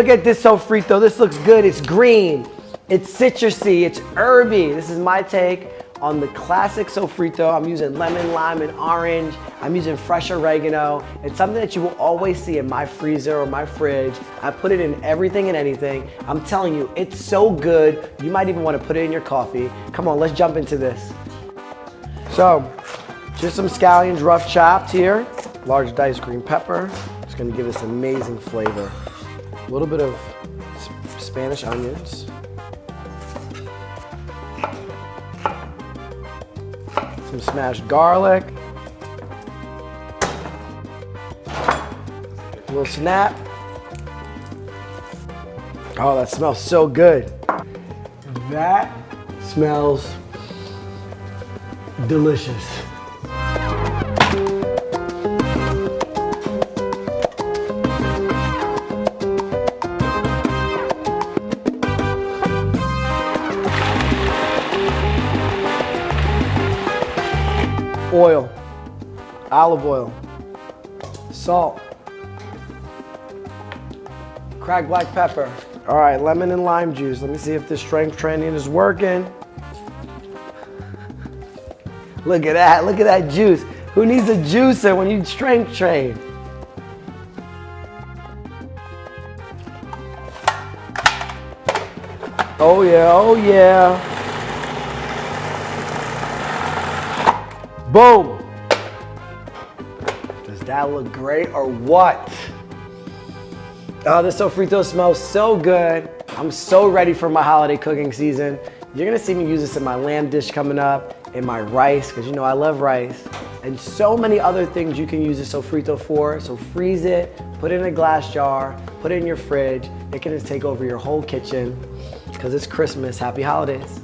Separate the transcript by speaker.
Speaker 1: look at this sofrito. This looks good. It's green. It's citrusy. It's herby. This is my take on the classic sofrito. I'm using lemon, lime, and orange. I'm using fresh oregano. It's something that you will always see in my freezer or my fridge. I put it in everything and anything. I'm telling you, it's so good. You might even want to put it in your coffee. Come on, let's jump into this. So, just some scallions rough chopped here. Large diced green pepper. It's gonna give us amazing flavor. A little bit of Spanish onions. Some smashed garlic. A little snap. Oh, that smells so good. That smells delicious. Oil, olive oil, salt, cracked black pepper. All right, lemon and lime juice. Let me see if this strength training is working. Look at that juice. Who needs a juicer when you strength train? Oh yeah, oh yeah. Boom! Does that look great or what? Oh, this sofrito smells so good. I'm so ready for my holiday cooking season. You're gonna see me use this in my lamb dish coming up, in my rice, because you know I love rice, and so many other things you can use this sofrito for. So freeze it, put it in a glass jar, put it in your fridge. It can just take over your whole kitchen, because it's Christmas. Happy holidays.